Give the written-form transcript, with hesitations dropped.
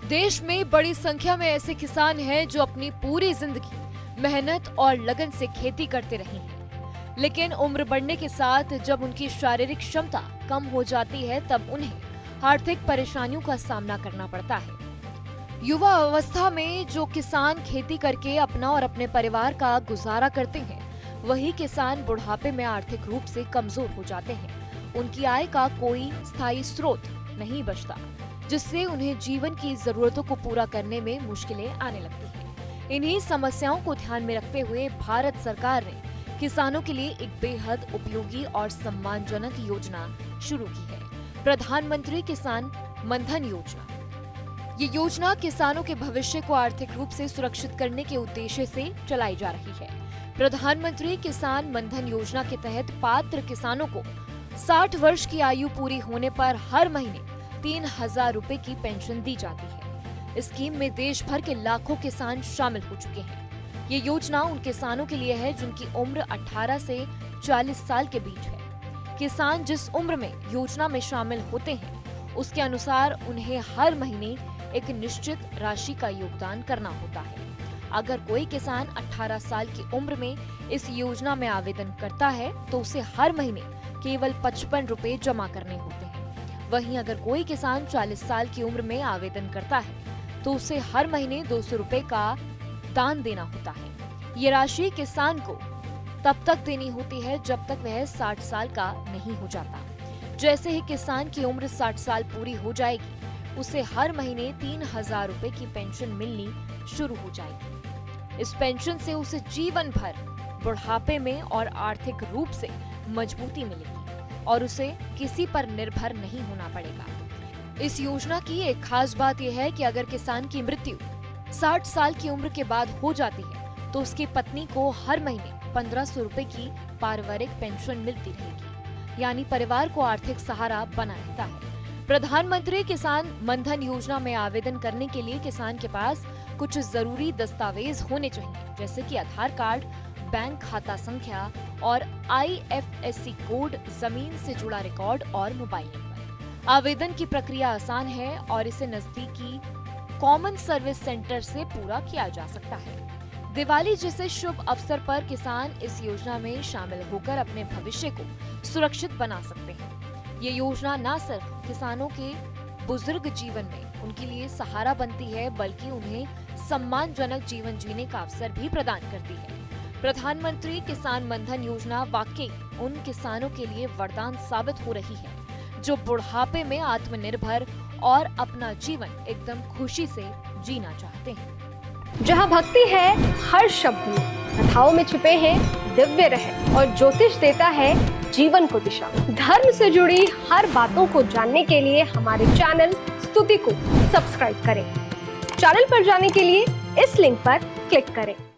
देश में बड़ी संख्या में ऐसे किसान हैं जो अपनी पूरी जिंदगी मेहनत और लगन से खेती करते रहे हैं, लेकिन उम्र बढ़ने के साथ जब उनकी शारीरिक क्षमता कम हो जाती है तब उन्हें आर्थिक परेशानियों का सामना करना पड़ता है। युवा अवस्था में जो किसान खेती करके अपना और अपने परिवार का गुजारा करते हैं, वही किसान बुढ़ापे में आर्थिक रूप से कमजोर हो जाते हैं। उनकी आय का कोई स्थायी स्रोत नहीं बचता, जिससे उन्हें जीवन की जरूरतों को पूरा करने में मुश्किलें आने लगती हैं। इन्हीं समस्याओं को ध्यान में रखते हुए भारत सरकार ने किसानों के लिए एक बेहद उपयोगी और सम्मानजनक योजना शुरू की है, प्रधानमंत्री किसान मनधन योजना। ये योजना किसानों के भविष्य को आर्थिक रूप से सुरक्षित करने के उद्देश्य से चलाई जा रही है। प्रधानमंत्री किसान मनधन योजना के तहत पात्र किसानों को 60 वर्ष की आयु पूरी होने पर हर महीने 3,000 रुपए की पेंशन दी जाती है। इस स्कीम में देश भर के लाखों किसान शामिल हो चुके हैं। ये योजना उन किसानों के लिए है जिनकी उम्र 18 से 40 साल के बीच है। किसान जिस उम्र में योजना में शामिल होते हैं, उसके अनुसार उन्हें हर महीने एक निश्चित राशि का योगदान करना होता है। अगर कोई किसान 18 साल की उम्र में इस योजना में आवेदन करता है तो उसे हर महीने केवल 55 रुपए जमा करने होते हैं। वहीं अगर कोई किसान 40 साल की उम्र में आवेदन करता है तो उसे हर महीने 200 रुपए का दान देना होता है। ये राशि किसान को तब तक देनी होती है जब तक वह 60 साल का नहीं हो जाता। जैसे ही किसान की उम्र 60 साल पूरी हो जाएगी, उसे हर महीने 3,000 रुपए की पेंशन मिलनी शुरू हो जाएगी। इस पेंशन से उसे जीवन भर बुढ़ापे में और आर्थिक रूप से मजबूती मिलेगी और उसे किसी पर निर्भर नहीं होना पड़ेगा। इस योजना की एक खास बात यह है कि अगर किसान की मृत्यु 60 साल की उम्र के बाद हो जाती है तो उसकी पत्नी को हर महीने 1,500 रुपए की पारिवारिक पेंशन मिलती रहेगी, यानी परिवार को आर्थिक सहारा बना रहता है। प्रधानमंत्री किसान मनधन योजना में आवेदन करने के लिए किसान के पास कुछ जरूरी दस्तावेज होने चाहिए, जैसे कि आधार कार्ड, बैंक खाता संख्या और IFSC कोड, जमीन से जुड़ा रिकॉर्ड और मोबाइल नंबर। आवेदन की प्रक्रिया आसान है और इसे नजदीकी कॉमन सर्विस सेंटर से पूरा किया जा सकता है। दिवाली जैसे शुभ अवसर पर किसान इस योजना में शामिल होकर अपने भविष्य को सुरक्षित बना सकते हैं। ये योजना न सिर्फ किसानों के बुजुर्ग जीवन में उनके लिए सहारा बनती है, बल्कि उन्हें सम्मानजनक जीवन जीने का अवसर भी प्रदान करती है। प्रधानमंत्री किसान मनधन योजना वाकई उन किसानों के लिए वरदान साबित हो रही है जो बुढ़ापे में आत्मनिर्भर और अपना जीवन एकदम खुशी से जीना चाहते हैं। जहाँ भक्ति है हर शब्द में, कथाओं में छुपे हैं दिव्य रहस्य और ज्योतिष देता है जीवन को दिशा। धर्म से जुड़ी हर बातों को जानने के लिए हमारे चैनल स्तुति को सब्सक्राइब करें। चैनल पर जाने के लिए इस लिंक पर क्लिक करें।